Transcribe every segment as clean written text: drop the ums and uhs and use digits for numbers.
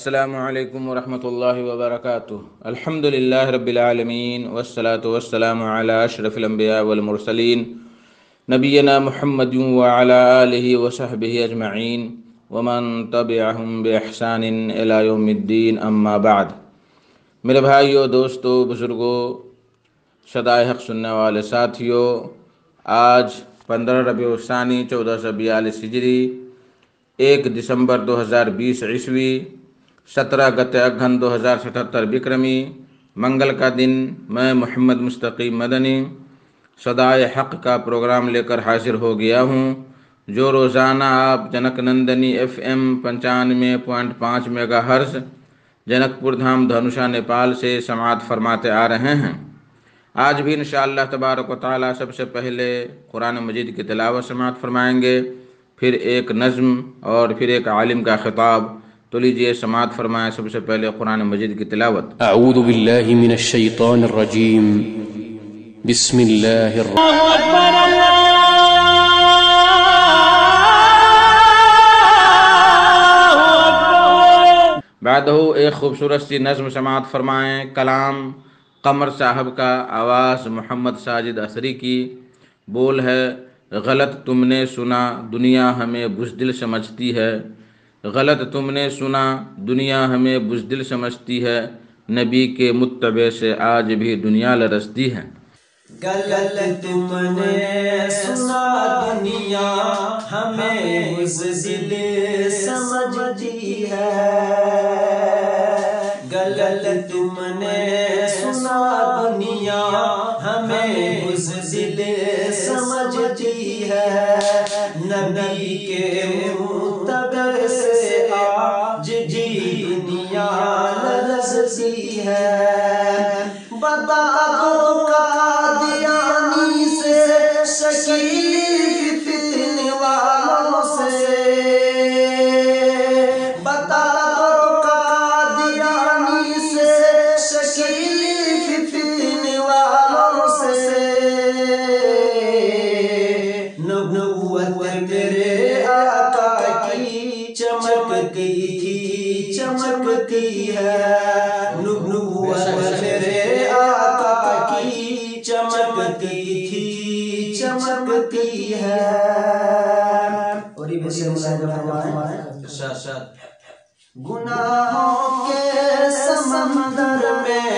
السلام علیکم ورحمۃ اللہ وبرکاتہ۔ الحمد للہ رب العالمین والصلاة والسلام علی اشرف الانبیاء والمرسلین نبینا محمد وعلی آلہ وصحبہ اجمعین ومن تبعہم بإحسان الی یوم الدین، اما بعد۔ میرے بھائیوں، دوستوں، بزرگوں، صدائے حق سننے والے ساتھیوں، آج 15 ربیع الثانی 1442 ہجری، 1 دسمبر 2020 عیسوی، 17 گتے اگہن 2077 بکرمی، منگل کا دن، میں محمد مستقیم مدنی صدائے حق کا پروگرام لے کر حاضر ہو گیا ہوں، جو روزانہ آپ Janaknandini FM 95.5 megahertz Janakpur Dham دھنوشا Nepal سے سماعت فرماتے آ رہے ہیں۔ آج بھی انشاءاللہ تبارک و تعالی سب سے پہلے قرآن مجید کی تلاوت سماعت فرمائیں گے، پھر ایک نظم اور پھر ایک عالم کا خطاب۔ تو لیجئے سماعت فرمائیں سب سے پہلے قرآن مجید کی تلاوت۔ اعوذ باللہ من الشیطان الرجیم، بسم اللہ الرحمن بعدہ ایک خوبصورت سی نظم سماعت فرمائیں، کلام قمر صاحب کا، آواز محمد ساجد اثری کی، بول ہے: غلط تم نے سنا دنیا ہمیں بزدل سمجھتی ہے، غلط تم نے سنا دنیا ہمیں بزدل سمجھتی ہے، نبی کے متبع سے آج بھی دنیا لرزتی ہے۔ غلط تم نے سنا دنیا ہمیں بزدل سمجھتی ہے، غلط تم نے سنا دنیا ہمیں بزدل سمجھتی ہے، نبی کے متبع سے آج بھی دنیا لرزتی ہے۔ بتا دو قادیانی سے، شکیف فتنے والوں سے، بتا دو قادیانی سے، شکیف فتنے والوں سے، نبوت میرے آقا کی چمکتی تھی، چمکتی ہے، نبوت میرے آقا کی چمکتی تھی، چمکتی ہے۔ اور یہ بسے گناہوں کے سمندر میں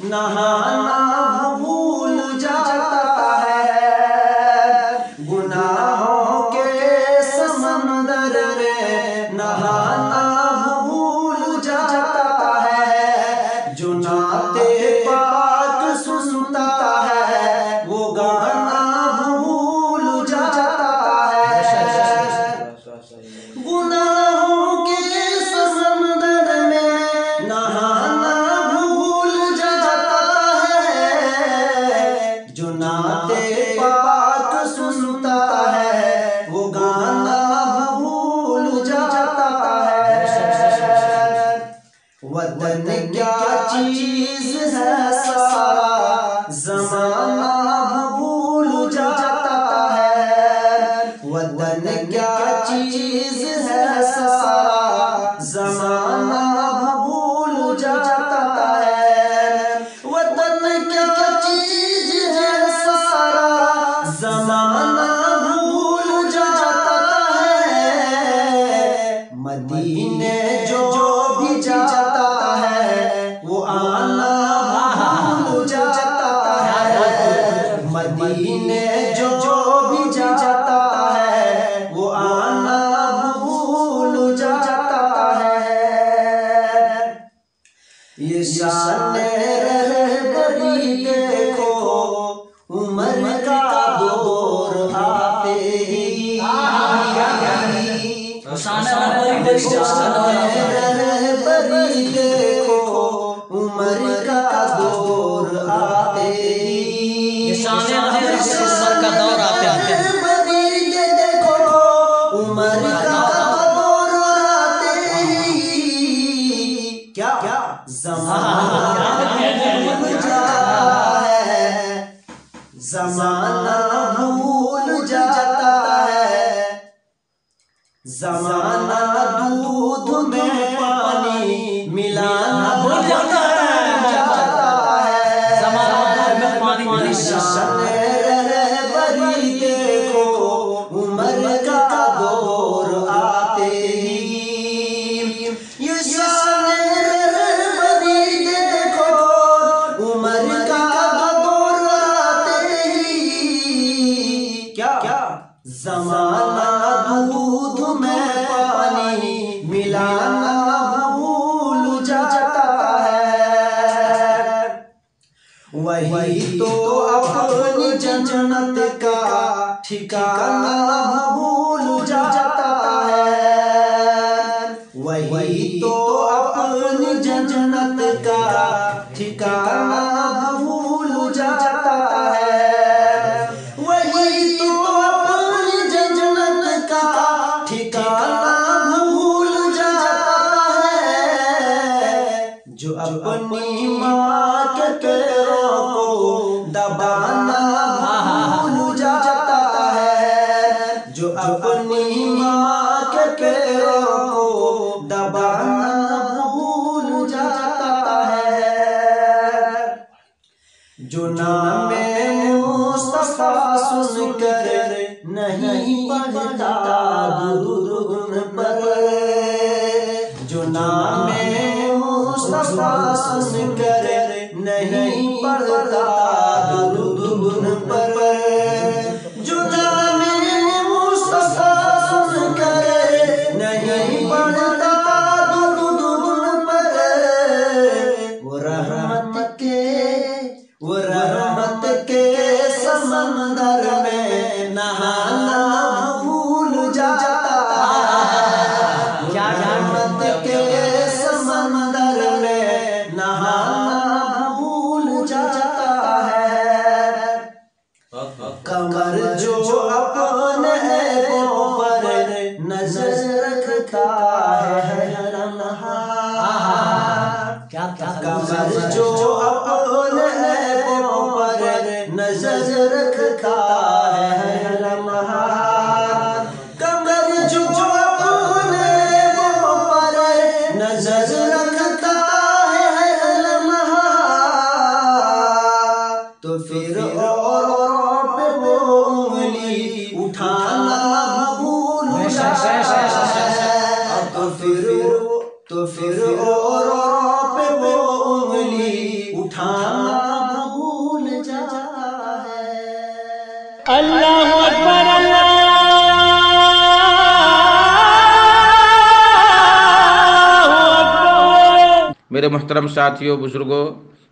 نہانا بھول جاتا ہے، گناہوں کے سمندر میں نہانا بھول جاتا ہے، جو نعت پاک سنتا ہے وہ گانا بھول جاتا ہے، گناہوں کے سمندر میں نہانا بھول جاتا ہے، جو نعت پاک سنتا ہے وہ گانا بھول جاتا ہے۔ وطن کیا چیز ہے سارا زمانہ بھول جاتا ہے، وطن کیا چیز ہے سارا زمانہ بھول جاتا ہے، وطن کیا چیز ہے سارا زمانہ بھول جاتا ہے، مدینے جو بھی جاتا ہے وہ آنا بھول جاتا ہے، مدینے جو بھی جاتا ہے وہ آنا بھول جاتا ہے۔ یہ شان رہبری دیکھو، عمر کا دور آتے ہی، شان رہبری دیکھو، عمر کا دور آتے ہی، شان کا دور آتے رہبری دیکھو، عمر کا دور آتے ہی، کیا زمانہ بھول جاتا ہے، زمانہ بھول جاتا ہے، زمانہ دودھ میں پانی زمانہ دودھ میں پانی ملانا بھول جاتا ہے، وہی تو اپنی جنت کا ٹھکانہ بھول جاتا ہے، وہی تو اپنی جنت کا ٹھکانہ بھول جاتا ہے، وہی تو اپنی جنت کا ٹھکانہ بھول جاتا ہے، جو اپنی ماں کے پیروں کو دبانا بھول جاتا ہے، جو اپنی ماں کے پیروں کو دبانا بھول جاتا ہے، جو نام مصطفیٰ سن کر نہیں پڑھتا درود ان پر، جو نام مصطفیٰ سن کر نہیں پڑھتا درود ان پر، جو نام مصطفیٰ سن کر نہیں پڑھتا درود ان پر، وہ رحمت کے سمندر میں نہانا بھول جاتا ہے، رحمت کے سمندر میں نہانا بھول جاتا ہے، قمر جو اپنے عیبوں پر نظر رکھتا ہے ہر لمحہ، قمر جو اپنے عیبوں پر نظر رکھتا ہے ہر لمحہ، قمر جو اپنے عیبوں پر نظر رکھتا ہے ہر لمحہ، تو پھر اوروں پہ وہ انگلی اٹھانا بھول جاتا ہے، تو پھر اوروں پہ وہ انگلی اٹھانا بھول جاتا ہے۔ اللہ اکبر اللہ اکبر۔ میرے محترم ساتھیوں، بزرگوں،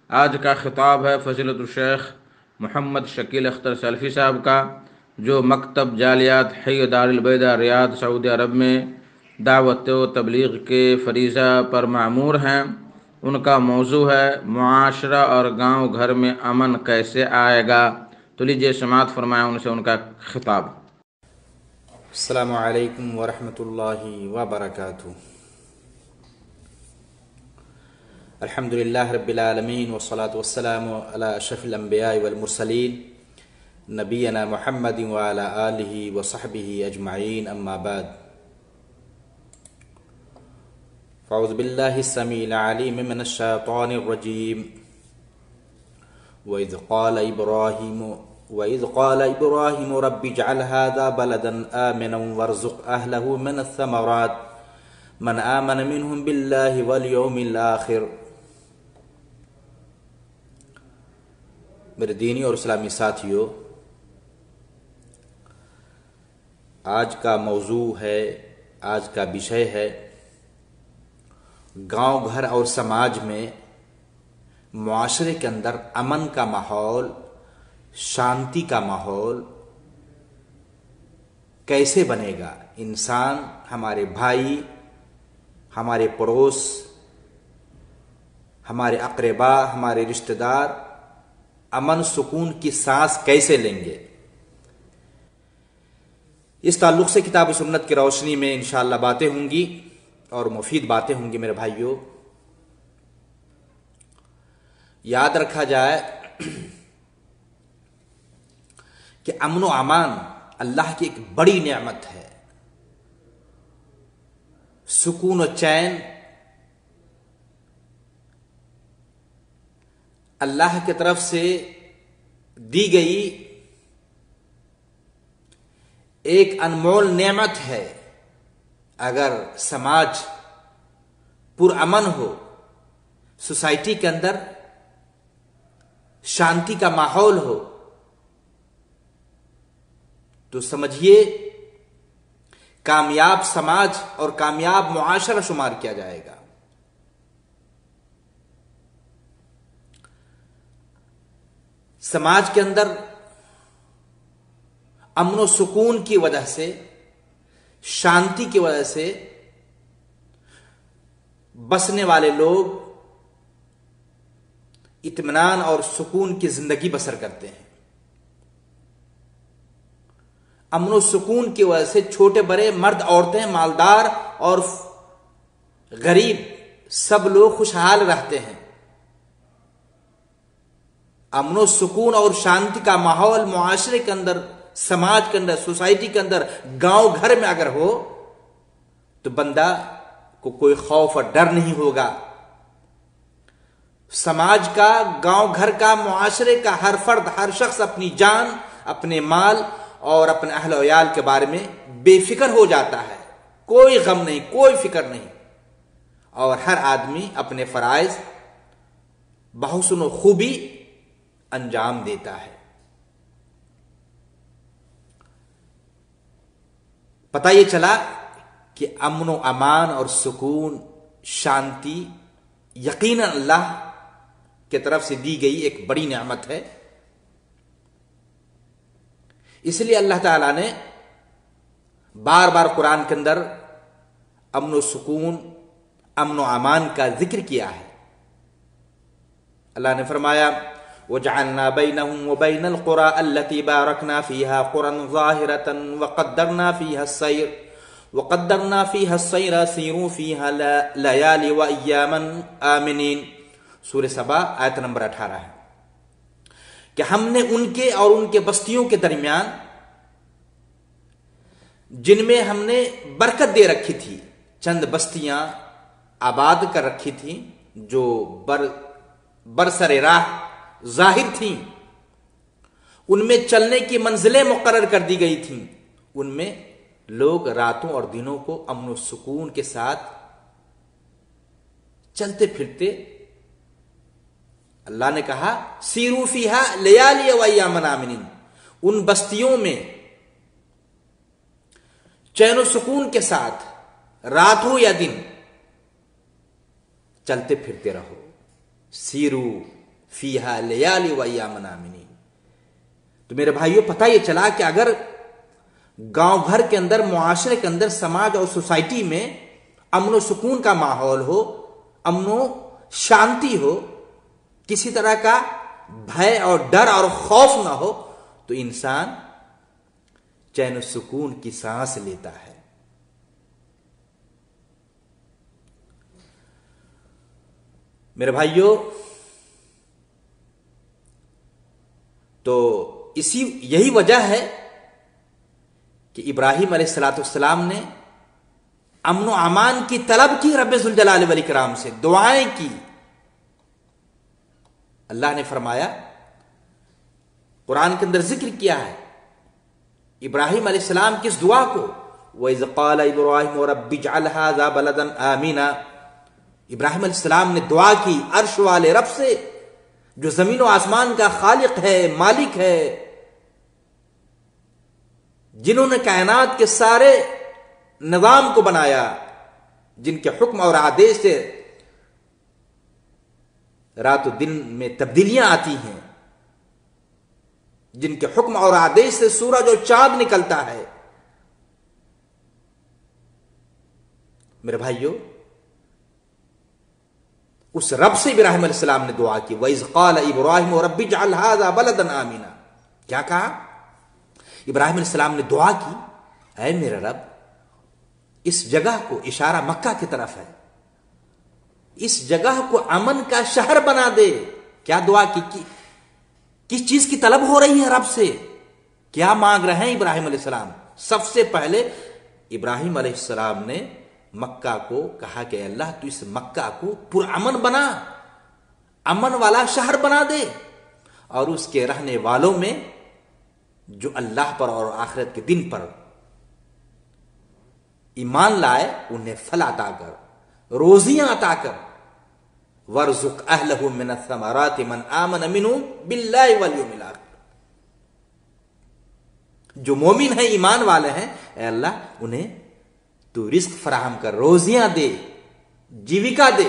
آج کا خطاب ہے فضیلت الشیخ محمد شکیل اختر سلفی صاحب کا، جو مکتب جالیات حی دار البیدہ ریاض سعودی عرب میں دعوت و تبلیغ کے فریضہ پر معمور ہیں۔ ان کا موضوع ہے معاشرہ اور گاؤں گھر میں امن کیسے آئے گا۔ تو لیجیے سماعت فرمائیں ان سے ان کا خطاب۔ السلام علیکم ورحمۃ اللہ وبرکاتہ۔ الحمد للہ رب العالمین والصلاة والسلام علی اشرف الانبیاء والمرسلین نبینا محمد وعلی آلہ وصحبہ اجمعین، اما بعد، فاعوذ باللہ السمیع العلیم من الشیطان الرجیم، وَإِذْ قَالَ إِبْرَاهِيمُ رَبِّ اجْعَلْ هَذَا بَلَدًا آمِنًا وَارْزُقْ أَهْلَهُ مِنَ الثَّمَرَاتِ مَنْ آمَنَ مِنْهُمْ بِاللَّهِ وَالْيَوْمِ الْآخِرِ۔ میرے دینی اور اسلامی ساتھیوں، آج کا موضوع ہے، آج کا وشے ہے گاؤں گھر اور سماج میں معاشرے کے اندر امن کا ماحول، شانتی کا ماحول کیسے بنے گا۔ انسان، ہمارے بھائی، ہمارے پڑوس، ہمارے اقربا، ہمارے رشتہ دار امن سکون کی سانس کیسے لیں گے۔ اس تعلق سے کتاب و سنت کی روشنی میں انشاءاللہ باتیں ہوں گی اور مفید باتیں ہوں گی۔ میرے بھائیوں، یاد رکھا جائے کہ امن و امان اللہ کی ایک بڑی نعمت ہے۔ سکون و چین اللہ کی طرف سے دی گئی ایک انمول نعمت ہے۔ اگر سماج پرامن ہو، سوسائٹی کے اندر شانتی کا ماحول ہو، تو سمجھیے کامیاب سماج اور کامیاب معاشرہ شمار کیا جائے گا۔ سماج کے اندر امن و سکون کی وجہ سے، شانتی کی وجہ سے بسنے والے لوگ اطمینان اور سکون کی زندگی بسر کرتے ہیں۔ امن و سکون کی وجہ سے چھوٹے بڑے، مرد عورتیں، مالدار اور غریب سب لوگ خوشحال رہتے ہیں۔ امن و سکون اور شانتی کا ماحول معاشرے کے اندر، سماج کے اندر، سوسائٹی کے اندر، گاؤں گھر میں اگر ہو تو بندہ کو کوئی خوف اور ڈر نہیں ہوگا۔ سماج کا، گاؤں گھر کا، معاشرے کا ہر فرد، ہر شخص اپنی جان، اپنے مال اور اپنے اہل و عیال کے بارے میں بے فکر ہو جاتا ہے۔ کوئی غم نہیں، کوئی فکر نہیں، اور ہر آدمی اپنے فرائض بحسن و خوبی انجام دیتا ہے۔ پتہ یہ چلا کہ امن و امان اور سکون، شانتی یقیناً اللہ کی طرف سے دی گئی ایک بڑی نعمت ہے۔ اس لیے اللہ تعالیٰ نے بار بار قرآن کے اندر امن و سکون، امن و امان کا ذکر کیا ہے۔ اللہ نے فرمایا وَجَعَلْنَا بَيْنَهُمْ وَبَيْنَ الْقُرَىٰ الَّتِي بَارَكْنَا فِيهَا قُرًى ظَاهِرَةً وَقَدَّرْنَا فِيهَا السَّيْرَ سِيرُوا فِيهَا لَيَالِيَ وَأَيَّامًا آمِنِينَ۔ سورہ سبا آیت نمبر 18 ہے کہ ہم نے ان کے اور ان کے بستیوں کے درمیان، جن میں ہم نے برکت دے رکھی تھی، چند بستیاں آباد کر رکھی تھیں جو برسر راہ ظاہر تھیں، ان میں چلنے کی منزلیں مقرر کر دی گئی تھیں، ان میں لوگ راتوں اور دنوں کو امن و سکون کے ساتھ چلتے پھرتے۔ اللہ نے کہا سیروا فیہا لیالی و ایاما آمنین، ان بستیوں میں چین و سکون کے ساتھ رات ہو یا دن چلتے پھرتے رہو۔ سیرو فیہا لیالی و ایاما آمنین۔ تو میرے بھائیوں، پتہ یہ چلا کہ اگر گاؤں گھر کے اندر، معاشرے کے اندر، سماج اور سوسائٹی میں امن و سکون کا ماحول ہو، امن و شانتی ہو، کسی طرح کا بھے اور ڈر اور خوف نہ ہو، تو انسان چین و سکون کی سانس لیتا ہے۔ میرے بھائیوں، تو یہی وجہ ہے کہ ابراہیم علیہ السلام نے امن و امان کی طلب کی، رب ذوالجلال والاکرام سے دعائیں کی۔ اللہ نے فرمایا، قرآن کے اندر ذکر کیا ہے ابراہیم علیہ السلام کی اس دعا کو، وَإِذْ قَالَ إِبْرَاهِيمُ رَبِّ اجْعَلْ هَٰذَا بَلَدًا آمِنًا۔ ابراہیم علیہ السلام نے دعا کی عرش والے رب سے، جو زمین و آسمان کا خالق ہے، مالک ہے، جنہوں نے کائنات کے سارے نظام کو بنایا، جن کے حکم اور آدیش سے رات و دن میں تبدیلیاں آتی ہیں، جن کے حکم اور آدیش سے سورج اور چاند نکلتا ہے۔ میرے بھائیوں، اس رب سے ابراہیم علیہ السلام نے دعا کی، وَإِذْ قَالَ إِبْرَاهِيمُ رَبِّ اجْعَلْ هَٰذَا بَلَدًا آمِنًا۔ کیا کہا؟ ابراہیم علیہ السلام نے دعا کی، اے میرے رب، اس جگہ کو، اشارہ مکہ کی طرف ہے، اس جگہ کو امن کا شہر بنا دے۔ کیا دعا کی؟ کس چیز کی طلب ہو رہی ہے رب سے؟ کیا مانگ رہے ہیں ابراہیم علیہ السلام؟ سب سے پہلے ابراہیم علیہ السلام نے مکہ کو کہا کہ اللہ تو اس مکہ کو پرامن بنا، امن والا شہر بنا دے، اور اس کے رہنے والوں میں جو اللہ پر اور آخرت کے دن پر ایمان لائے انہیں پھل عطا کر، روزیاں عطا کر، وَارْزُقْ أَهْلَهُ مِنَ الثَّمَرَاتِ مَنْ آمَنَ مِنْهُمْ بِاللَّهِ وَالْيَوْمِ الْآخِرِ۔ جو مومن ہیں، ایمان والے ہیں، اے اللہ انہیں تو رزق فراہم کر، روزیاں دے، جیوکا دے۔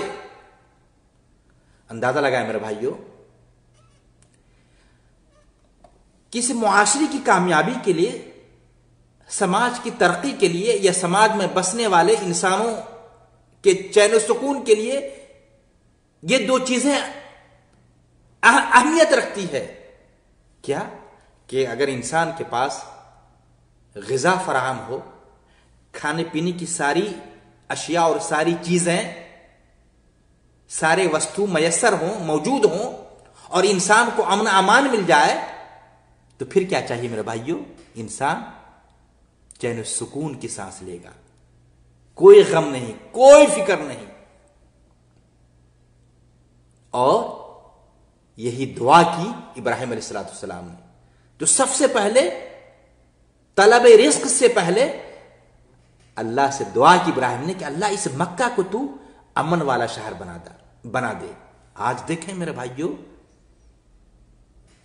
اندازہ لگائے میرے بھائیوں، کسی معاشرے کی کامیابی کے لیے، سماج کی ترقی کے لیے، یا سماج میں بسنے والے انسانوں کے چین و سکون کے لیے یہ دو چیزیں اہمیت رکھتی ہے۔ کیا؟ کہ اگر انسان کے پاس غذا فراہم ہو، کھانے پینے کی ساری اشیاء اور ساری چیزیں، سارے وستو میسر ہوں، موجود ہوں، اور انسان کو امن امان مل جائے، تو پھر کیا چاہیے میرے بھائیوں؟ انسان چین و سکون کی سانس لے گا، کوئی غم نہیں، کوئی فکر نہیں۔ اور یہی دعا کی ابراہیم علیہ السلام نے، تو سب سے پہلے طلب رزق سے پہلے اللہ سے دعا کی ابراہیم نے کہ اللہ اس مکہ کو تو امن والا شہر بنا دے۔ آج دیکھیں میرے بھائیوں،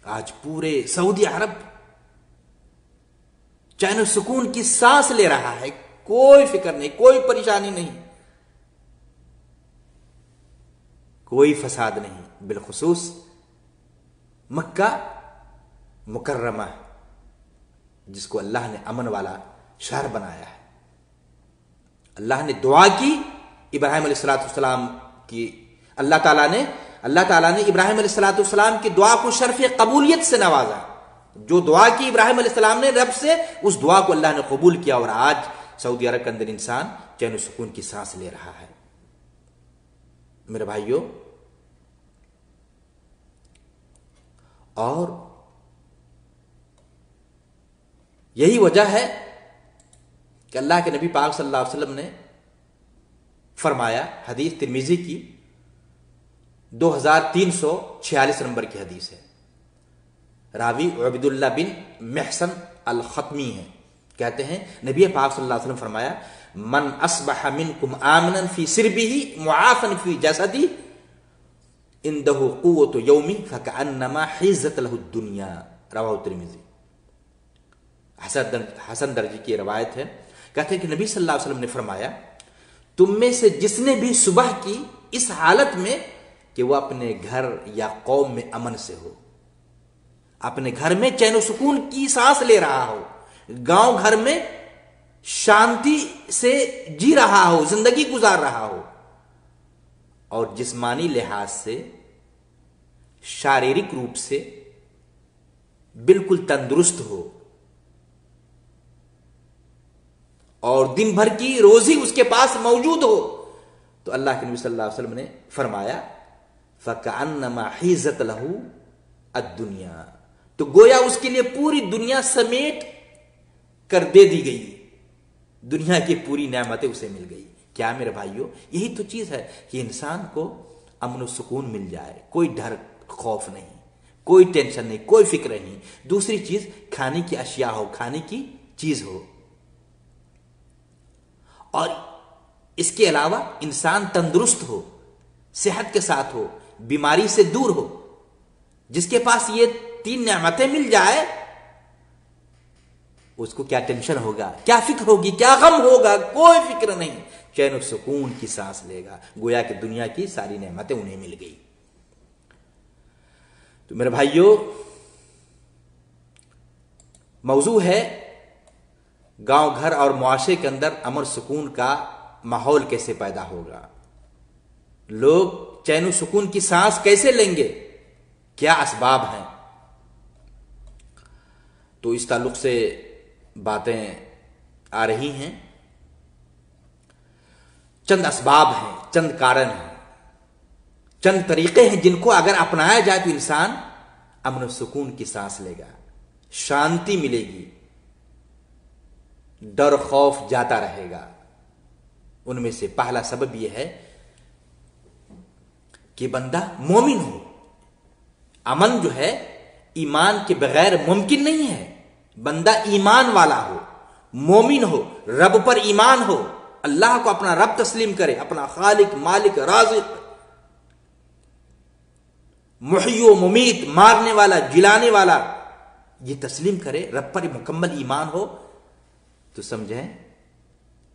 آج پورے سعودی عرب چین و سکون کی سانس لے رہا ہے، کوئی فکر نہیں، کوئی پریشانی نہیں، کوئی فساد نہیں۔ بالخصوص مکہ مکرمہ جس کو اللہ نے امن والا شہر بنایا ہے۔ اللہ نے دعا کی ابراہیم علیہ السلام کی، اللہ تعالیٰ نے ابراہیم علیہ السلام کی دعا کو شرف قبولیت سے نوازا۔ جو دعا کی ابراہیم علیہ السلام نے رب سے، اس دعا کو اللہ نے قبول کیا، اور آج سعودی عرب کے اندر انسان چین و سکون کی سانس لے رہا ہے۔ میرے بھائیوں، اور یہی وجہ ہے کہ اللہ کے نبی پاک صلی اللہ علیہ وسلم نے فرمایا، حدیث ترمذی کی 2346 نمبر کی حدیث ہے، راوی عبد اللہ بن محسن الختمی ہے، کہتے ہیں نبی پاک صلی اللہ علیہ وسلم فرمایا، من اصبح منکم آمنا فی سربہ معافا فی جسدہ عنده قوت یومی فکأنما حیزت له الدنیا، رواہ ترمذی۔ حسن درجے کی روایت ہے، کہتے ہیں کہ نبی صلی اللہ علیہ وسلم نے فرمایا، تم میں سے جس نے بھی صبح کی اس حالت میں کہ وہ اپنے گھر یا قوم میں امن سے ہو، اپنے گھر میں چین و سکون کی سانس لے رہا ہو، گاؤں گھر میں شانتی سے جی رہا ہو، زندگی گزار رہا ہو، اور جسمانی لحاظ سے، شاریرک روپ سے بالکل تندرست ہو، اور دن بھر کی روزی اس کے پاس موجود ہو، تو اللہ کے نبی صلی اللہ علیہ وسلم نے فرمایا فَكَأَنَّمَا حِيزَتْ لَهُ الدُّنْيَا، تو گویا اس کے لیے پوری دنیا سمیٹ کر دے دی گئی، دنیا کی پوری نعمتیں اسے مل گئی۔ کیا میرے بھائیوں، یہی تو چیز ہے کہ انسان کو امن و سکون مل جائے، کوئی ڈر خوف نہیں، کوئی ٹینشن نہیں، کوئی فکر نہیں۔ دوسری چیز، کھانے کی اشیاء ہو، کھانے کی چیز ہو، اور اس کے علاوہ انسان تندرست ہو، صحت کے ساتھ ہو، بیماری سے دور ہو۔ جس کے پاس یہ 3 نعمتیں مل جائے، اس کو کیا ٹینشن ہوگا، کیا فکر ہوگی، کیا غم ہوگا، کوئی فکر نہیں، چین و سکون کی سانس لے گا، گویا کہ دنیا کی ساری نعمتیں انہیں مل گئی۔ تو میرے بھائیوں، موضوع ہے گاؤں گھر اور معاشرے کے اندر امن سکون کا ماحول کیسے پیدا ہوگا، لوگ چین و سکون کی سانس کیسے لیں گے، کیا اسباب ہیں۔ تو اس تعلق سے باتیں آ رہی ہیں، چند اسباب ہیں، چند کارن ہیں، چند طریقے ہیں جن کو اگر اپنایا جائے تو انسان امن و سکون کی سانس لے گا، شانتی ملے گی، ڈر خوف جاتا رہے گا۔ ان میں سے پہلا سبب یہ ہے کہ بندہ مومن ہو۔ امن جو ہے ایمان کے بغیر ممکن نہیں ہے۔ بندہ ایمان والا ہو، مومن ہو، رب پر ایمان ہو، اللہ کو اپنا رب تسلیم کرے، اپنا خالق، مالک، رازق، محیی و ممیت، مارنے والا، جلانے والا، یہ تسلیم کرے، رب پر مکمل ایمان ہو، تو سمجھیں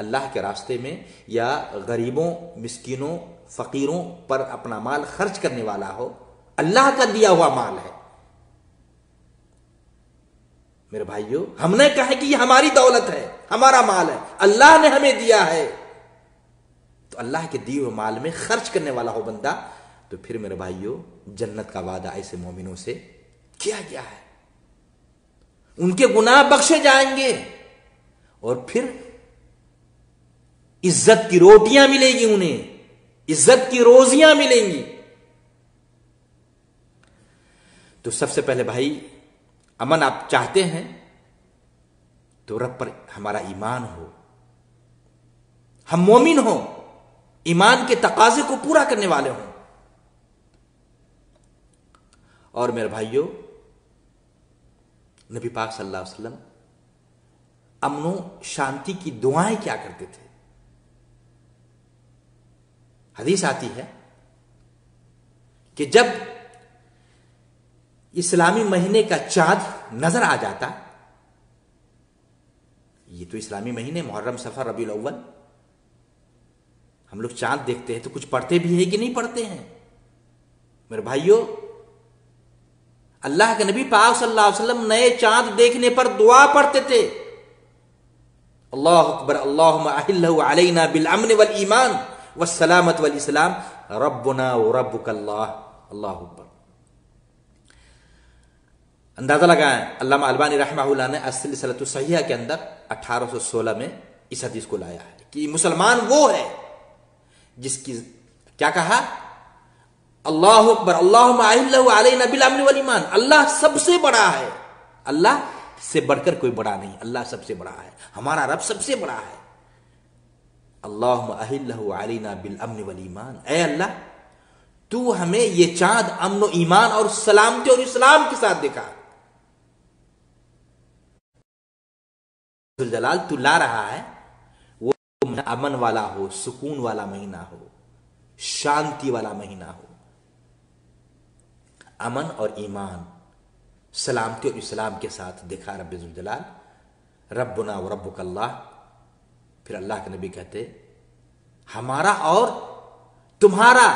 اللہ کے راستے میں یا غریبوں، مسکینوں، فقیروں پر اپنا مال خرچ کرنے والا ہو، اللہ کا دیا ہوا مال ہے. میرے بھائیو، ہم نے کہا کہ یہ ہماری دولت ہے، ہمارا مال ہے، اللہ نے ہمیں دیا ہے، تو اللہ کے دیے ہوئے مال میں خرچ کرنے والا ہو بندہ، تو پھر میرے بھائیو جنت کا وعدہ ایسے مومنوں سے کیا گیا ہے. ان کے گناہ بخشے جائیں گے اور پھر عزت کی روٹیاں ملیں گی، انہیں عزت کی روزیاں ملیں گی. تو سب سے پہلے بھائی، امن آپ چاہتے ہیں تو رب پر ہمارا ایمان ہو، ہم مومن ہوں، ایمان کے تقاضے کو پورا کرنے والے ہوں. اور میرے بھائیوں، نبی پاک صلی اللہ علیہ وسلم امن و شانتی کی دعائیں کیا کرتے تھے. حدیث آتی ہے کہ جب اسلامی مہینے کا چاند نظر آ جاتا، یہ تو اسلامی مہینے محرم، صفر، ربیع الاول، ہم لوگ چاند دیکھتے ہیں تو کچھ پڑھتے بھی ہیں کہ نہیں پڑھتے ہیں؟ میرے بھائیوں، اللہ کے نبی پاک صلی اللہ علیہ وسلم نئے چاند دیکھنے پر دعا پڑھتے تھے، اللہ اکبر اللہم احلہ علینا بالامن والایمان والسلامت والاسلام ربنا وربک اللہ. اللہ اکبر. اندازہ لگائیں، علامہ البانی رحمہ اللہ نے السلسلۃ الصحیحہ کے اندر 1816 میں اس حدیث کو لایا ہے کہ مسلمان وہ ہے جس کی کیا کہا، اللہ اکبر اللہم احلہ علینا بالامن والایمان، اللہ سب سے بڑا ہے، اللہ سے بڑھ کر کوئی بڑا نہیں، اللہ سب سے بڑا ہے، ہمارا رب سب سے بڑا ہے. اللہم احلہ علینا بالامن والایمان، اے اللہ تو ہمیں یہ چاند امن و ایمان اور سلامتی اور اسلام کے ساتھ دکھا. جلال تو لا رہا ہے وہ امن والا ہو، سکون والا مہینہ ہو، شانتی والا مہینہ ہو. امن اور ایمان، سلامتی اور اسلام کے ساتھ دیکھا رب ذوالجلال. ربنا وربک اللہ. پھر اللہ کے نبی کہتے ہمارا اور تمہارا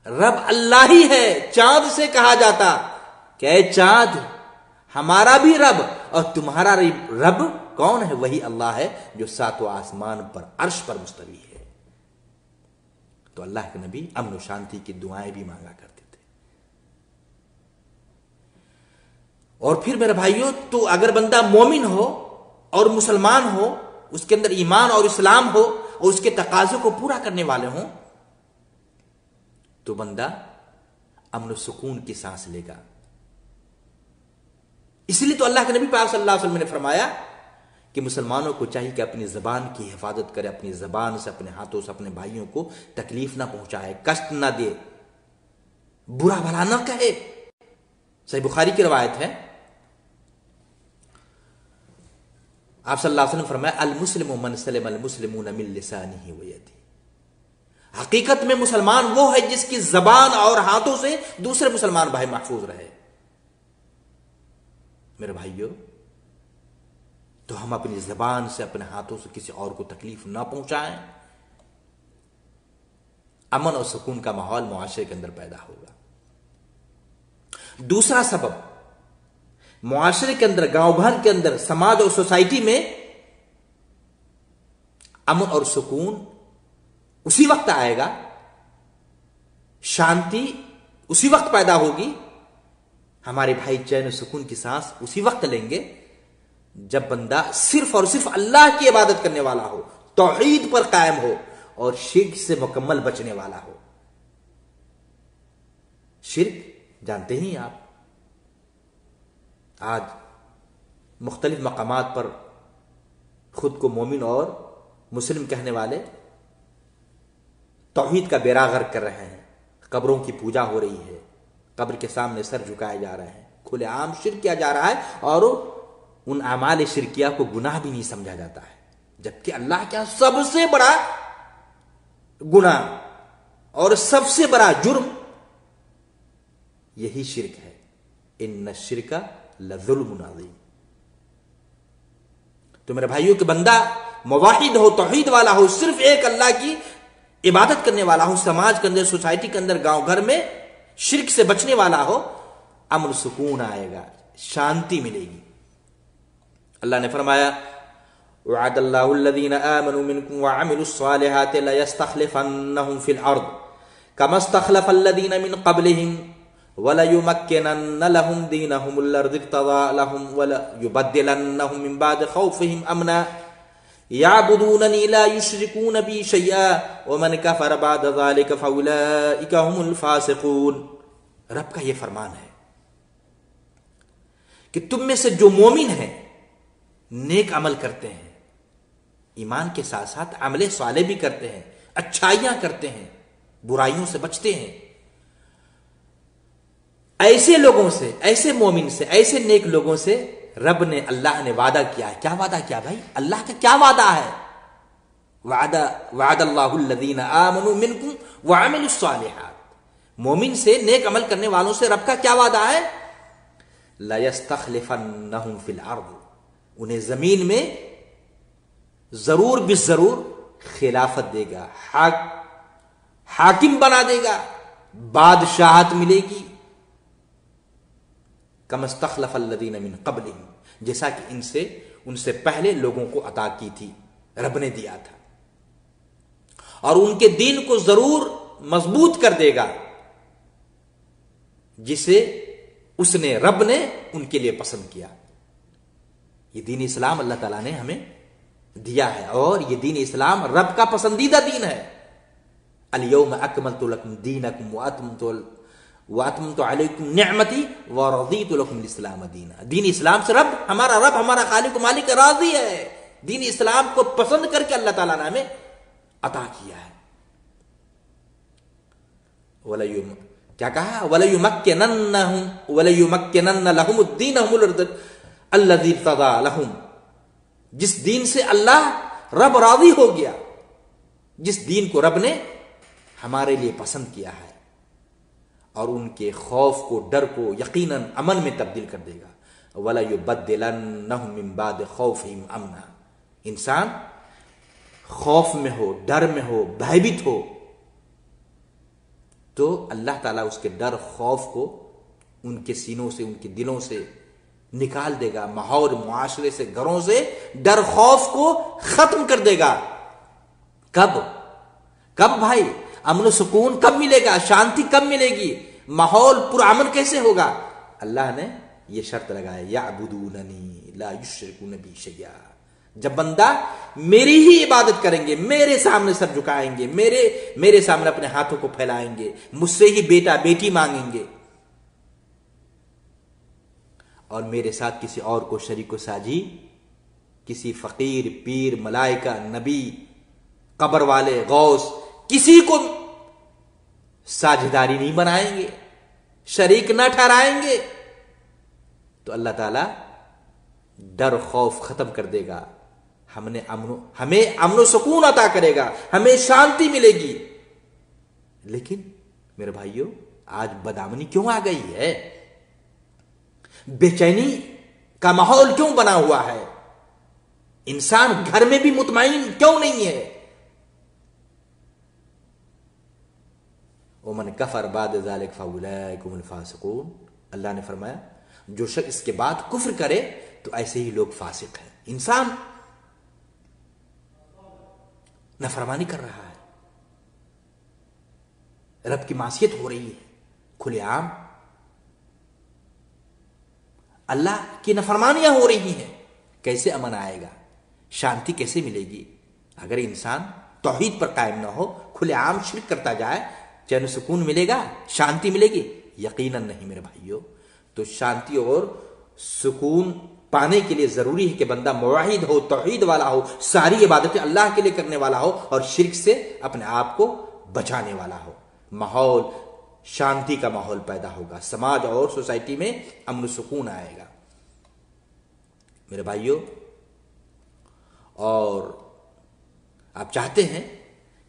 رب اللہ ہی ہے. چاند سے کہا جاتا کہ اے چاند، ہمارا بھی رب اور تمہارا رب کون ہے؟ وہی اللہ ہے جو ساتوں آسمان پر عرش پر مستوی ہے. تو اللہ کے نبی امن و شانتی کی دعائیں بھی مانگا کرتے تھے. اور پھر میرے بھائیوں، تو اگر بندہ مومن ہو اور مسلمان ہو، اس کے اندر ایمان اور اسلام ہو اور اس کے تقاضے کو پورا کرنے والے ہوں، تو بندہ امن و سکون کی سانس لے گا. اس لیے تو اللہ کے نبی پاک صلی اللہ علیہ وسلم نے فرمایا کہ مسلمانوں کو چاہیے کہ اپنی زبان کی حفاظت کرے، اپنی زبان سے، اپنے ہاتھوں سے اپنے بھائیوں کو تکلیف نہ پہنچائے، کشٹ نہ دے، برا بھلا نہ کہے. صحیح بخاری کی روایت ہے، آپ صلی اللہ علیہ وسلم فرمایا المسلم من سلم المسلمون من لسانہ ویدہ. حقیقت میں مسلمان وہ ہے جس کی زبان اور ہاتھوں سے دوسرے مسلمان بھائی محفوظ رہے. میرے بھائیوں، تو ہم اپنی زبان سے، اپنے ہاتھوں سے کسی اور کو تکلیف نہ پہنچائیں. امن اور سکون کا ماحول معاشرے کے اندر پیدا ہوگا. دوسرا سبب، معاشرے کے اندر، گاؤں بھر کے اندر، سماج اور سوسائٹی میں امن اور سکون اسی وقت آئے گا، شانتی اسی وقت پیدا ہوگی، ہمارے بھائی چین و سکون کی سانس اسی وقت لیں گے جب بندہ صرف اور صرف اللہ کی عبادت کرنے والا ہو، توحید پر قائم ہو اور شرک سے مکمل بچنے والا ہو. شرک جانتے ہی آپ، آج مختلف مقامات پر خود کو مومن اور مسلم کہنے والے توحید کا بیڑا غرق کر رہے ہیں. قبروں کی پوجا ہو رہی ہے، قبر کے سامنے سر جھکائے جا رہے ہیں، کھلے عام شرک کیا جا رہا ہے، اور ان اعمال شرکیہ کو گناہ بھی نہیں سمجھا جاتا ہے، جبکہ اللہ کے یہاں سب سے بڑا گناہ اور سب سے بڑا جرم یہی شرک ہے. ان الشرک لظلم عظیم. تو میرے بھائیوں، کہ بندہ مواحد ہو، توحید والا ہو، صرف ایک اللہ کی عبادت کرنے والا ہو، سماج کے اندر، سوسائٹی کے اندر، گاؤں گھر میں شرک سے بچنے والا ہو، امن سکون آئے گا، شانتی ملے گی۔ اللہ نے فرمایا وعد اللہ الذین آمنوا منکم وعملوا الصالحات لیستخلفنہم فی الارض کما استخلف الذین من قبلہم وَلَيُمَكِّنَنَّ لَهُمْ دِينَهُمُ الَّذِي ارْتَضَىٰ لَهُمْ وَلَيُبَدِّلَنَّهُم مِّن بَعْدِ خَوْفِهِمْ أَمْنًا يَعْبُدُونَنِي لَا يُشْرِكُونَ بِي شَيْئًا وَمَنْ كَفَرَ بَعْدَ ذَلِكَ فَأُولَٰئِكَ هُمُ الْفَاسِقُونَ۔ رب کا یہ فرمان ہے کہ تم میں سے جو مومن ہیں، نیک عمل کرتے ہیں، ایمان کے ساتھ ساتھ عمل صالح بھی کرتے ہیں، اچھائیاں کرتے ہیں، برائیوں سے بچتے ہیں، ایسے لوگوں سے، ایسے مومن سے، ایسے نیک لوگوں سے رب نے، اللہ نے وعدہ کیا ہے۔ کیا وعدہ کیا بھائی؟ اللہ کا کیا وعدہ ہے؟ وعد اللہ الذین آمنوا منکم وعملوا الصالحات، مومن سے، نیک عمل کرنے والوں سے رب کا کیا وعدہ ہے؟ لَيَسْتَخْلِفَنَّهُمْ فِي الْأَرْضِ، انہیں زمین میں ضرور بالضرور خلافت دے گا، حاکم بنا دے گا، بادشاہت ملے گی، کما استخلف الذین من قبلہم، جیسا کہ ان سے پہلے لوگوں کو عطا کی تھی، رب نے دیا تھا، اور ان کے دین کو ضرور مضبوط کر دے گا، جسے اس نے، رب نے ان کے لیے پسند کیا۔ یہ دین اسلام اللہ تعالیٰ نے ہمیں دیا ہے، اور یہ دین اسلام رب کا پسندیدہ دین ہے۔ الیوم اکملت لکم دینکم واتممت علیکم نعمتی ورضیت لکم الاسلام دینا۔ دین اسلام سے رب، ہمارا خالق و مالک راضی ہے، دین اسلام کو پسند کر کے اللہ تعالیٰ نے ہمیں عطا کیا ہے۔ کیا کہا؟ وَلَيُمَكِّنَنَّ لَهُمُ الدِّينَهُمُ الَّذِي ارْتَضَىٰ لَهُمْ، جس دین سے اللہ رب راضی ہو گیا، جس دین کو رب نے ہمارے لیے پسند کیا ہے، اور ان کے خوف کو، ڈر کو یقیناً امن میں تبدیل کر دے گا۔ وَلَيُبَدِّلَنَّهُم مِّن بَعْدِ خَوْفِهِمْ أَمْنًا، انسان خوف میں ہو، ڈر میں ہو، بھیبت ہو، تو اللہ تعالیٰ اس کے ڈر، خوف کو ان کے سینوں سے، ان کے دلوں سے نکال دے گا، ماحول، معاشرے سے، گھروں سے ڈر، خوف کو ختم کر دے گا۔ کب بھائی؟ امن و سکون کب ملے گا؟ شانتی کب ملے گی؟ ماحول پرامن کیسے ہوگا؟ اللہ نے یہ شرط لگایا، یعبدوننی لا یشرکون بی شیئا، جب بندہ میری ہی عبادت کریں گے، میرے سامنے سر جھکائیں گے، میرے سامنے اپنے ہاتھوں کو پھیلائیں گے، مجھ سے ہی بیٹا بیٹی مانگیں گے، اور میرے ساتھ کسی اور کو شریک و ساجی، کسی فقیر، پیر، ملائکہ، نبی، قبر والے، غوث، کسی کو ساجداری نہیں بنائیں گے، شریک نہ ٹھہرائیں گے، تو اللہ تعالیٰ ڈر، خوف ختم کر دے گا، ہمیں امن و سکون عطا کرے گا، ہمیں شانتی ملے گی۔ لیکن میرے بھائیوں، آج بدامنی کیوں آ گئی ہے؟ بے چینی کا ماحول کیوں بنا ہوا ہے؟ انسان گھر میں بھی مطمئن کیوں نہیں ہے؟ وَمَنْ كَفَرَ بَعْدَ ذَلِكَ فَأُولَٰئِكَ هُمُ الْفَاسِقُونَ، اللہ نے فرمایا جو شخص اس کے بعد کفر کرے تو ایسے ہی لوگ فاسق ہیں۔ انسان نافرمانی کر رہا ہے، رب کی معصیت ہو رہی ہے کھلے عام، اللہ کی نافرمانیاں ہو رہی ہیں، کیسے امن آئے گا؟ شانتی کیسے ملے گی؟ اگر انسان توحید پر قائم نہ ہو، کھلے عام شرک کرتا جائے، چین و سکون ملے گا؟ شانتی ملے گی؟ یقیناً نہیں میرے بھائیوں۔ تو شانتی اور سکون پانے کے لیے ضروری ہے کہ بندہ موحد ہو، توحید والا ہو، ساری عبادتیں اللہ کے لیے کرنے والا ہو، اور شرک سے اپنے آپ کو بچانے والا ہو۔ ماحول، شانتی کا ماحول پیدا ہوگا، سماج اور سوسائٹی میں امن و سکون آئے گا میرے بھائیوں۔ اور آپ چاہتے ہیں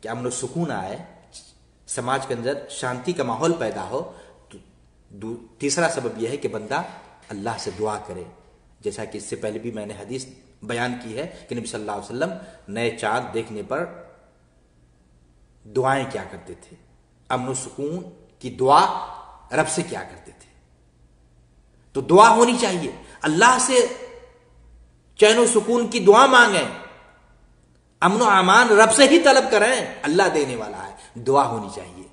کہ امن و سکون آئے، سماج کے اندر شانتی کا ماحول پیدا ہو، تو تیسرا سبب یہ ہے کہ بندہ اللہ سے دعا کرے، جیسا کہ اس سے پہلے بھی میں نے حدیث بیان کی ہے کہ نبی صلی اللہ علیہ وسلم نئے چاند دیکھنے پر دعائیں کیا کرتے تھے، امن و سکون کی دعا رب سے کیا کرتے تھے. تو دعا ہونی چاہیے، اللہ سے چین و سکون کی دعا مانگیں، امن و امان رب سے ہی طلب کریں، اللہ دینے والا ہے، دعا ہونی چاہیے.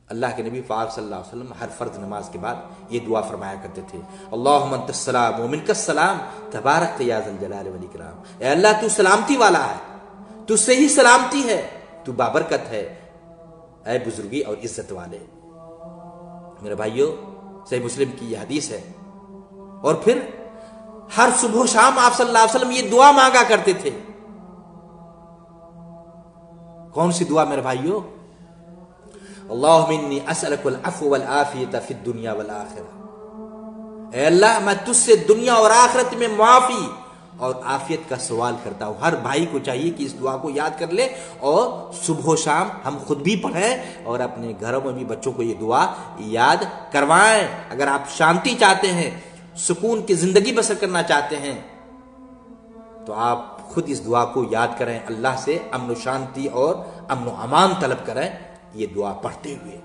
اللہ کے نبی پاک صلی اللہ علیہ وسلم ہر فرض نماز کے بعد یہ دعا فرمایا کرتے تھے، اللہم انت السلام و منک السلام تبارک یا ذا الجلال والاکرام. اے اللہ تو سلامتی والا ہے، تو سے ہی سلامتی ہے، تو بابرکت ہے، اے بزرگی اور عزت والے. میرے بھائیو، صحیح مسلم کی یہ حدیث ہے. اور پھر ہر صبح و شام آپ صلی اللہ علیہ وسلم یہ دعا مانگا کرتے تھے. کون سی دعا میرے بھائیو؟ اللہم انی اسألک العفو والعافیت فی الدنیا والآخرہ. اے اللہ میں تجھ سے دنیا اور آخرت میں معافی اور عافیت کا سوال کرتا ہوں. ہر بھائی کو چاہیے کہ اس دعا کو یاد کر لے اور صبح و شام ہم خود بھی پڑھیں اور اپنے گھروں میں بھی بچوں کو یہ دعا یاد کروائیں. اگر آپ شانتی چاہتے ہیں، سکون کی زندگی بسر کرنا چاہتے ہیں، تو آپ خود اس دعا کو یاد کریں، اللہ سے امن و شانتی اور امن و امان طلب کریں یہ دعا پڑھتے ہوئے.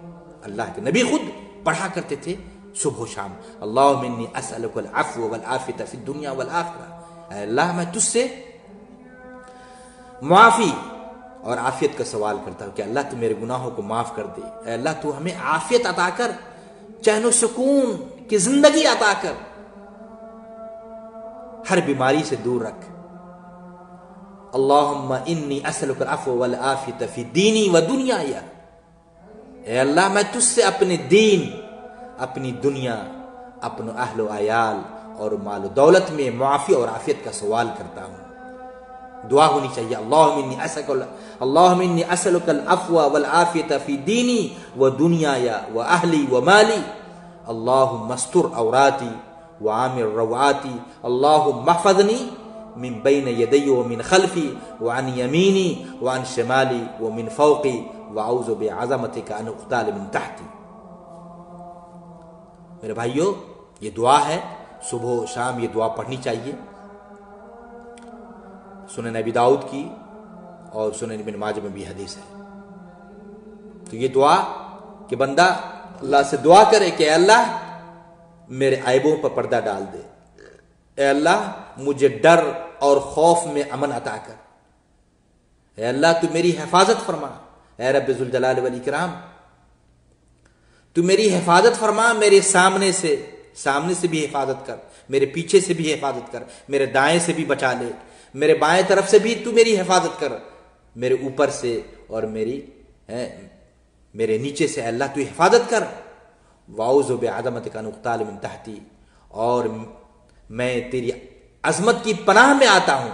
اللہ کے نبی خود پڑھا کرتے تھے صبح و شام، اللہم انی اسألک العفو والعافیت فی الدنیا والآخرہ. اے اللہ میں تجھ سے معافی اور عافیت کا سوال کرتا ہوں کہ اللہ تو میرے گناہوں کو معاف کر دے. اے اللہ تو ہمیں عافیت عطا کر، چین و سکون کی زندگی عطا کر، ہر بیماری سے دور رکھ. اللہم انی اسألک العفو والعافیت فی دینی و دنیای. اے اللہ میں تجھ سے اپنے دین، اپنی دنیا، اپنے اہل و عیال اور مال و دولت میں معافی اور عافیت کا سوال کرتا ہوں. دعا ہونی چاہیے، اللہم انی اسألک العفو والعافیت فی دینی و دنیای و اہلی و مالی. اللہم استر عوراتی وعامر روعاتی. اللہم احفظنی من بین یدی ومن خلفی وعن یمینی وعن شمالی ومن فوقی واعوذ بعظمتک ان اغتال من تحتی. میرے بھائیو، یہ دعا ہے، صبح و شام یہ دعا پڑھنی چاہیے. سنن ابی داؤد کی اور سنن ابن ماجہ میں بھی حدیث ہے. تو یہ دعا کہ بندہ اللہ سے دعا کرے کہ اے اللہ میرے عیبوں پر پردہ ڈال دے، اے اللہ مجھے ڈر اور خوف میں امن عطا کر، اے اللہ تو میری حفاظت فرما، اے رب ذوالجلال والاکرام تو میری حفاظت فرما. میرے سامنے سے بھی حفاظت کر، میرے پیچھے سے بھی حفاظت کر، میرے دائیں سے بھی بچا لے، میرے بائیں طرف سے بھی تو میری حفاظت کر، میرے اوپر سے اور میرے نیچے سے اللہ تو حفاظت کر. واعوذ بعظمتک ان اغتال من تحتی، اور میں تیری عظمت کی پناہ میں آتا ہوں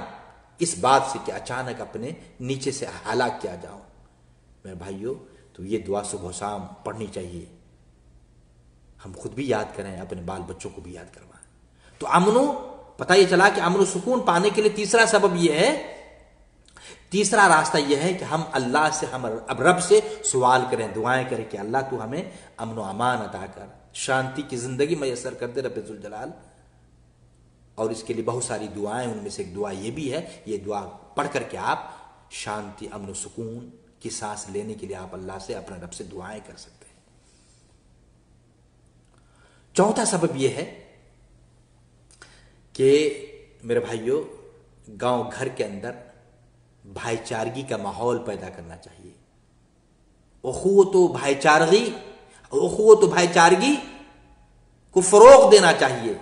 اس بات سے کہ اچانک اپنے نیچے سے ہلاک کیا جاؤں. میرے بھائیو، تو یہ دعا صبح و شام پڑھنی چاہیے. ہم خود بھی یاد کریں، اپنے بال بچوں کو بھی یاد کروائیں. تو پتہ یہ چلا کہ امن و سکون پانے کے لیے تیسرا سبب یہ ہے، تیسرا راستہ یہ ہے کہ ہم اللہ سے، ہم اب رب سے سوال کریں، دعائیں کریں کہ اللہ تو ہمیں امن و امان عطا کر، شانتی کی زندگی میسر کر دے رب ذوالجلال. اور اس کے لیے بہت ساری دعائیں، ان میں سے ایک دعا یہ بھی ہے. یہ دعا پڑھ کر کے آپ شانتی، امن و سکون کی سانس لینے کے لیے آپ اللہ سے، اپنے رب سے دعائیں کر سکتے ہیں. چوتھا سبب یہ ہے کہ میرے بھائیوں، گاؤں گھر کے اندر بھائی چارگی کا ماحول پیدا کرنا چاہیے. اخوت و بھائی چارگی کو فروغ دینا چاہیے.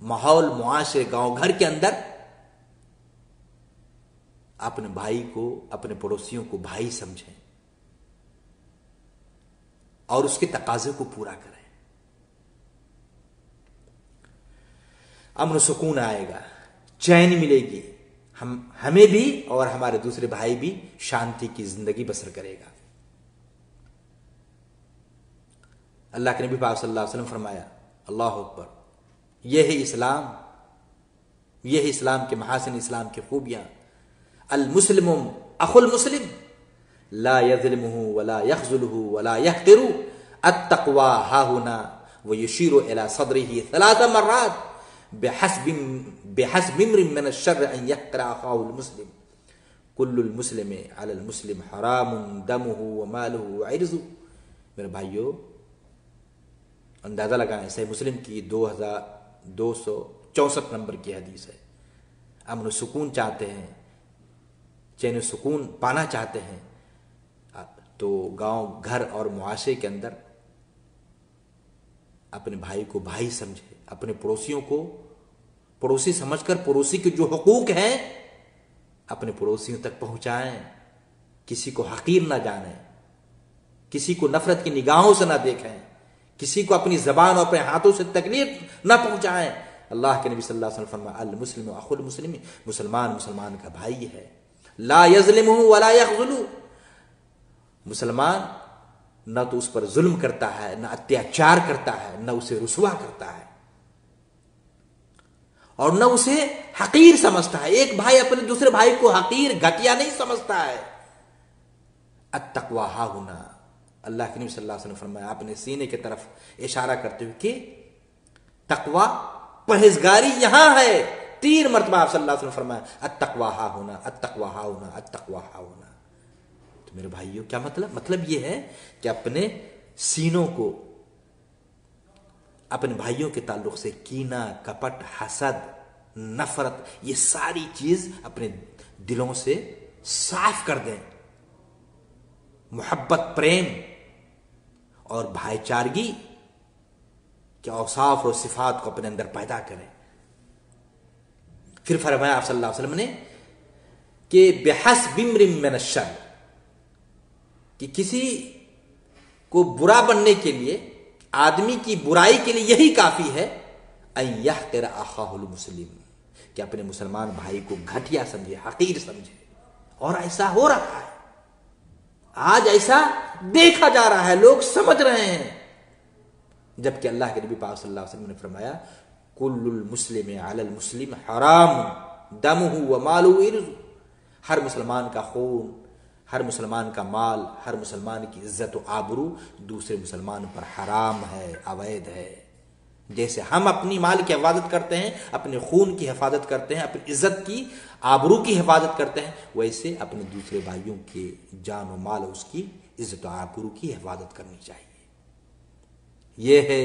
ماحول، معاشرے، گاؤں گھر کے اندر اپنے بھائی کو، اپنے پڑوسیوں کو بھائی سمجھیں اور اس کے تقاضے کو پورا کریں. امن و سکون آئے گا، چین ملے گی، ہمیں بھی اور ہمارے دوسرے بھائی بھی شانتی کی زندگی بسر کرے گا. اللہ کے نبی پاک صلی اللہ علیہ وسلم فرمایا، اللہ اکبر، یہ ہے اسلام، یہ ہے اسلام کے محاسن، اسلام کی خوبیاں. المسلم اخو المسلم لا يظلمه ولا يخذله ولا يحقره التقوى ها هنا ويشير إلى صدره 3 مرات بحسب امرئ من الشر أن يحقر أخاه المسلم كل المسلم على المسلم حرام دمه وماله وعرضه. میرے بھائیو اندازہ لگائیں، صحیح مسلم کی 2264 نمبر کی حدیث ہے. امن و سکون چاہتے ہیں، چین و سکون پانا چاہتے ہیں تو گاؤں گھر اور معاشرے کے اندر اپنے بھائی کو بھائی سمجھے، اپنے پڑوسیوں کو پڑوسی سمجھ کر پڑوسی کے جو حقوق ہیں اپنے پڑوسیوں تک پہنچائیں. کسی کو حقیر نہ جانیں، کسی کو نفرت کی نگاہوں سے نہ دیکھیں، کسی کو اپنی زبان اور اپنے ہاتھوں سے تکلیف نہ پہنچائیں. اللہ کے نبی صلی اللہ علیہ وسلم فرمایا المسلم اخو المسلم، مسلمان مسلمان کا بھائی ہے. لا یظلمہ ولا یخذلہ، مسلمان نہ تو اس پر ظلم کرتا ہے، نہ اتیاچار کرتا ہے، نہ اسے رسوا کرتا ہے اور نہ اسے حقیر سمجھتا ہے. ایک بھائی اپنے دوسرے بھائی کو حقیر گھٹیا نہیں سمجھتا ہے. التقوی ہاہنا، اللہ کے نبی صلی اللہ علیہ وسلم فرمایا اپنے سینے کی طرف اشارہ کرتے ہوئے کہ تقوی پرہیزگاری یہاں ہے. 3 مرتبہ آپ صلی اللہ علیہ وسلم فرمایا التقوی ہاہنا التقوی ہاہنا التقوی ہاہنا. تو میرے بھائیوں کیا مطلب یہ ہے کہ اپنے سینوں کو، اپنے بھائیوں کے تعلق سے کینہ، کپٹ، حسد، نفرت، یہ ساری چیز اپنے دلوں سے صاف کر دیں. محبت، پریم اور بھائی چارگی کے اوصاف اور صفات کو اپنے اندر پیدا کریں. پھر فرمایا آپ صلی اللہ علیہ وسلم نے کہ بحسب امرئ من الشر، کہ کسی کو برا بننے کے لیے، آدمی کی برائی کے لیے یہی کافی ہے ان یحقر اخاہ المسلم، کہ اپنے مسلمان بھائی کو گھٹیا سمجھے، حقیر سمجھے. اور ایسا ہو رہا ہے، آج ایسا دیکھا جا رہا ہے، لوگ سمجھ رہے ہیں. جبکہ اللہ کے نبی پاک صلی اللہ علیہ وسلم نے فرمایا کل المسلم علی المسلم حرام دمہ ومالہ وعرضہ، ہر مسلمان کا خون، ہر مسلمان کا مال، ہر مسلمان کی عزت و آبرو دوسرے مسلمان پر حرام ہے، اوید ہے. جیسے ہم اپنی مال کی حفاظت کرتے ہیں، اپنے خون کی حفاظت کرتے ہیں، اپنی عزت کی، آبرو کی حفاظت کرتے ہیں، ویسے اپنے دوسرے بھائیوں کے جان و مال، اس کی عزت و آبرو کی حفاظت کرنی چاہیے. یہ ہے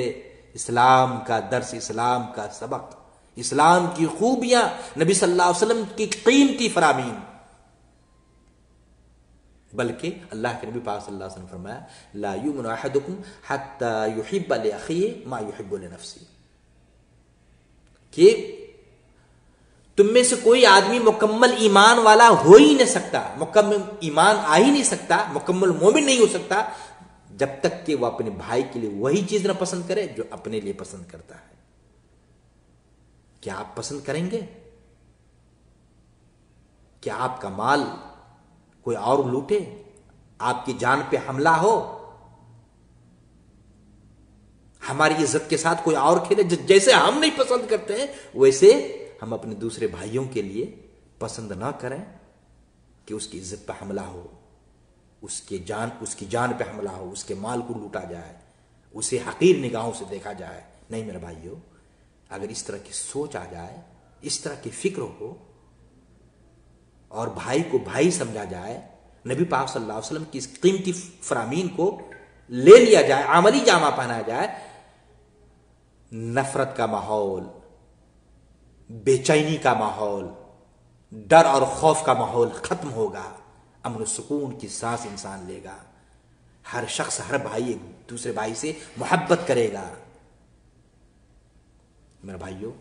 اسلام کا درس، اسلام کا سبق، اسلام کی خوبیاں، نبی صلی اللہ علیہ وسلم کی قیمتی فرامین. بلکہ اللہ کے نبی پاک صلی اللہ علیہ وسلم فرمایا لا یؤمن احدکم حتی یحب لاخیہ ما یحب لنفسہ، کہ تم میں سے کوئی آدمی مکمل ایمان والا ہو ہی نہیں سکتا، مکمل ایمان آ ہی نہیں سکتا، مکمل مومن نہیں ہو سکتا جب تک کہ وہ اپنے بھائی کے لیے وہی چیز نہ پسند کرے جو اپنے لیے پسند کرتا ہے. کیا آپ پسند کریں گے کہ آپ کا مال کوئی اور لوٹے، آپ کی جان پہ حملہ ہو، ہماری عزت کے ساتھ کوئی اور کھیلے؟ جیسے ہم نہیں پسند کرتے ہیں ویسے ہم اپنے دوسرے بھائیوں کے لیے پسند نہ کریں کہ اس کی عزت پہ حملہ ہو، اس کی جان پہ حملہ ہو، اس کے مال کو لوٹا جائے، اسے حقیر نگاہوں سے دیکھا جائے. نہیں میرے بھائیوں، اگر اس طرح کی سوچ آ جائے، اس طرح کی فکر ہو اور بھائی کو بھائی سمجھا جائے، نبی پاک صلی اللہ علیہ وسلم کی اس قیمتی فرامین کو لے لیا جائے، عملی جامہ پہنا جائے، نفرت کا ماحول، بے چینی کا ماحول، ڈر اور خوف کا ماحول ختم ہوگا، امن و سکون کی سانس انسان لے گا، ہر شخص، ہر بھائی ایک دوسرے بھائی سے محبت کرے گا. میرے بھائیوں،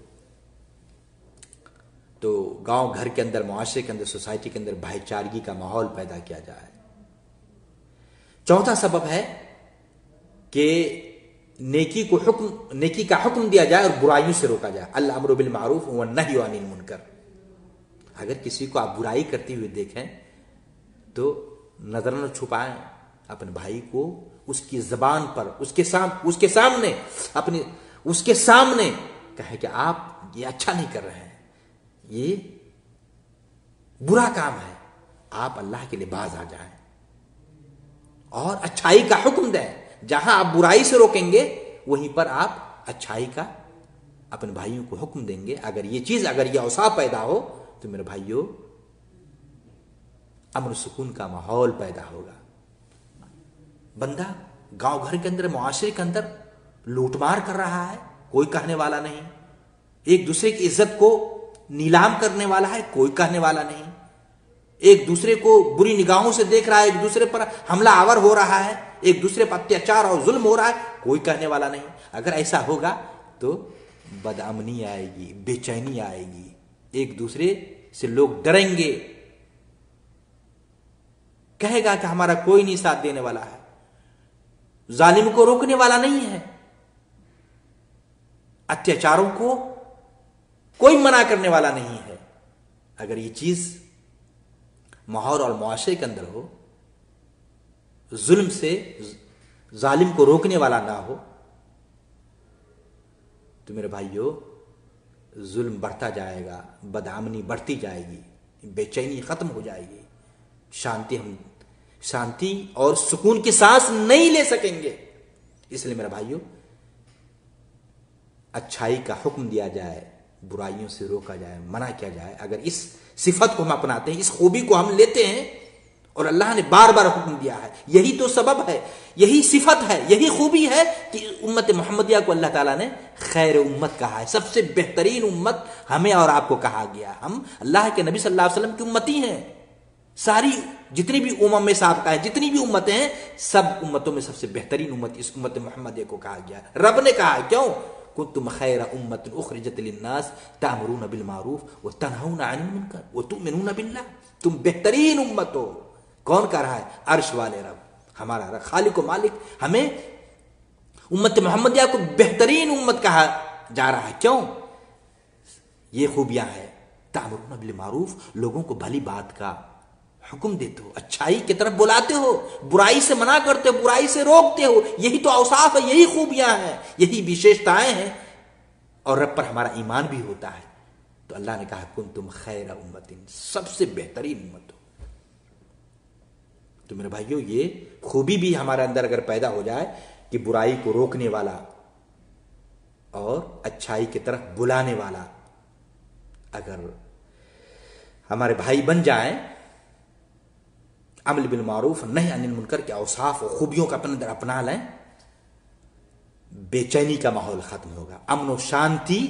تو گاؤں گھر کے اندر، معاشرے کے اندر، سوسائٹی کے اندر بھائی چارگی کا ماحول پیدا کیا جائے. چوتھا سبب ہے کہ نیکی کا حکم دیا جائے اور برائیوں سے روکا جائے. الامر بالمعروف والنہی عن المنکر. اگر کسی کو آپ برائی کرتے ہوئے دیکھیں تو نظر نہ چھپائیں، اپنے بھائی کو اس کی زبان پر، اس کے سامنے کہیں کہ آپ یہ اچھا نہیں کر رہے ہیں، یہ برا کام ہے، آپ اللہ کے لیے باز آ جائیں اور اچھائی کا حکم دیں. جہاں آپ برائی سے روکیں گے وہیں پر آپ اچھائی کا اپنے بھائیوں کو حکم دیں گے. اگر یہ اوصاف پیدا ہو تو میرے بھائیوں امن و سکون کا ماحول پیدا ہوگا. بندہ گاؤں گھر کے اندر، معاشرے کے اندر لوٹ مار کر رہا ہے، کوئی کہنے والا نہیں. ایک دوسرے کی عزت کو نیلام کرنے والا ہے، کوئی کہنے والا نہیں. ایک دوسرے کو بری نگاہوں سے دیکھ رہا ہے، ایک دوسرے پر حملہ آور ہو رہا ہے، ایک دوسرے پر اتیاچار اور ظلم ہو رہا ہے، کوئی کہنے والا نہیں. اگر ایسا ہوگا تو بدامنی آئے گی، بے چینی آئے گی، ایک دوسرے سے لوگ ڈریں گے. کہے گا کہ ہمارا کوئی نہیں ساتھ دینے والا ہے، ظالم کو روکنے والا نہیں ہے، اتیاچاروں کو کوئی منع کرنے والا نہیں ہے. اگر یہ چیز ماحول اور معاشرے کے اندر ہو، ظلم سے ظالم کو روکنے والا نہ ہو، تو میرے بھائیوں ظلم بڑھتا جائے گا، بدامنی بڑھتی جائے گی، بے چینی ختم ہو جائے گی، شانتی اور سکون کی سانس نہیں لے سکیں گے. اس لیے میرے بھائیوں اچھائی کا حکم دیا جائے، برائیوں سے روکا جائے، منع کیا جائے. اگر اس صفت کو ہم اپناتے ہیں، اس خوبی کو ہم لیتے ہیں، اور اللہ نے بار بار حکم دیا ہے، یہی تو سبب ہے، یہی صفت ہے، یہی خوبی ہے کہ امت محمدیہ کو اللہ تعالیٰ نے خیر امت کہا ہے. سب سے بہترین امت ہمیں اور آپ کو کہا گیا. ہم اللہ کے نبی صلی اللہ علیہ وسلم کی امتی ہیں. ساری جتنی بھی امم سابقہ ہیں، جتنی بھی امتیں ہیں، سب امتوں میں سب سے بہترین امت اس امت محمدیہ کو کہا گیا. رب نے کہا ہے، کیوں؟ کنتم خیر امت اخرجت للناس تأمرون بالمعروف وتنہون عن المنکر وتؤمنون باللہ. تم بہترین امت ہو. کون کہہ رہا ہے؟ عرش والے رب، ہمارا رب، خالق و مالک ہمیں امت محمدیہ کو بہترین امت کہا جا رہا ہے. کیوں؟ یہ خوبیاں ہیں. تأمرون بالمعروف، لوگوں کو بھلی بات کا حکم دیتے ہو، اچھائی کی طرف بلاتے ہو، برائی سے منع کرتے ہو، برائی سے روکتے ہو. یہی تو اوصاف ہے، یہی خوبیاں ہیں، یہی وشیشتائیں ہیں. اور رب پر ہمارا ایمان بھی ہوتا ہے. تو اللہ نے کہا کنتم خیر امت، سب سے بہترین امت ہو. تو میرے بھائیوں یہ خوبی بھی ہمارے اندر اگر پیدا ہو جائے کہ برائی کو روکنے والا اور اچھائی کی طرف بلانے والا اگر ہمارے بھائی بن جائیں، عمل بالمعروف نہی عن المنکر کے اوصاف و خوبیوں کا اپنے اندر اپنا لیں، بے چینی کا ماحول ختم ہوگا، امن و شانتی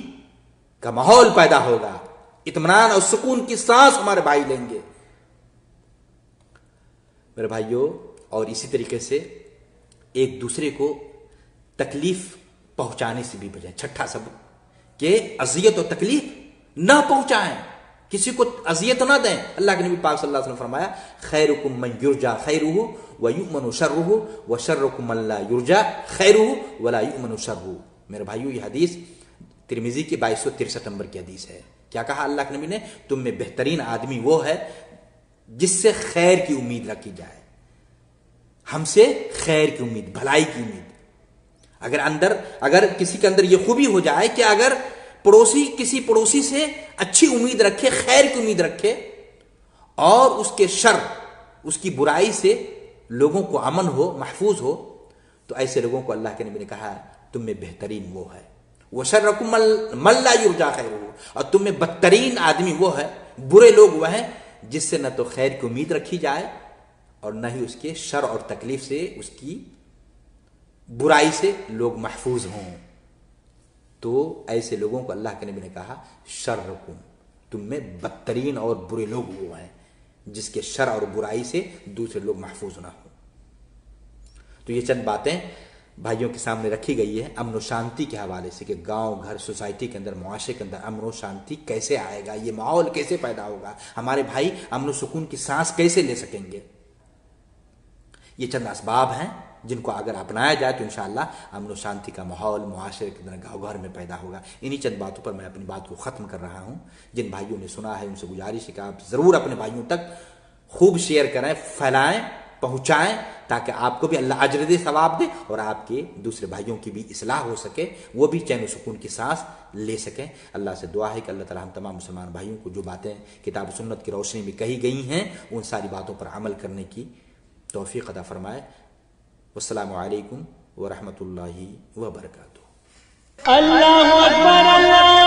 کا ماحول پیدا ہوگا، اطمینان اور سکون کی سانس ہمارے بھائی لیں گے. میرے بھائیوں اور اسی طریقے سے ایک دوسرے کو تکلیف پہنچانے سے بھی بچائیں. چھٹا سبق کہ اذیت و تکلیف نہ پہنچائیں، کسی کو اذیت نہ دیں. اللہ کے نبی پاک صلی اللہ علیہ وسلم فرمایا خیرکم من یرجا خیرہ ویؤمن شرہ وشرکم من لا یرجا خیرہ ولا یؤمن شرہ. میرے بھائیوں یہ حدیث ترمذی کی 2263 نمبر کی حدیث ہے. کیا کہا اللہ کے نبی نے؟ تم میں بہترین آدمی وہ ہے جس سے خیر کی امید رکھی جائے. ہم سے خیر کی امید، بھلائی کی امید. اگر کسی کے اندر یہ خوبی ہو جائے کہ اگر کسی پڑوسی سے اچھی امید رکھے، خیر کی امید رکھے، اور اس کے شر، اس کی برائی سے لوگوں کو امن ہو، محفوظ ہو، تو ایسے لوگوں کو اللہ کے نبی نے کہا تم میں بہترین وہ ہے. وَشَرَّكُمْ مَن لَا يُرْجَىٰ خَيْرُهُ، اور تم میں بدترین آدمی وہ ہے، برے لوگ وہ ہیں جس سے نہ تو خیر کی امید رکھی جائے اور نہ ہی اس کے شر اور تکلیف سے، اس کی برائی سے لوگ محفوظ ہوں. تو ایسے لوگوں کو اللہ کے نبی نے کہا شرکم، تم میں بدترین اور برے لوگ وہ ہیں جس کے شر اور برائی سے دوسرے لوگ محفوظ نہ ہوں. تو یہ چند باتیں بھائیوں کے سامنے رکھی گئی ہے امن و شانتی کے حوالے سے کہ گاؤں گھر سوسائٹی کے اندر، معاشرے کے اندر امن و شانتی کیسے آئے گا، یہ ماحول کیسے پیدا ہوگا، ہمارے بھائی امن و سکون کی سانس کیسے لے سکیں گے. یہ چند اسباب ہیں جن کو اگر اپنایا جائے تو انشاءاللہ امن و شانتی کا ماحول معاشرے کے اندر گاؤں گھر میں پیدا ہوگا. انہی چند باتوں پر میں اپنی بات کو ختم کر رہا ہوں. جن بھائیوں نے سنا ہے ان سے گزارش ہے کہ آپ ضرور اپنے بھائیوں تک خوب شیئر کریں، پھیلائیں، پہنچائیں، تاکہ آپ کو بھی اللہ اجر دے، ثواب دے، اور آپ کے دوسرے بھائیوں کی بھی اصلاح ہو سکے، وہ بھی چین و سکون کی سانس لے سکیں. اللہ سے دعا ہے کہ اللہ تعالی ہم تمام مسلمان بھائیوں کو جو باتیں کتاب و سنت کی روشنی میں کہی گئی ہیں ان ساری باتوں پر عمل کرنے کی توفیق عطا فرمائے. والسلام علیکم ورحمۃ اللہ وبرکاتہ. اللہ اکبر اللہ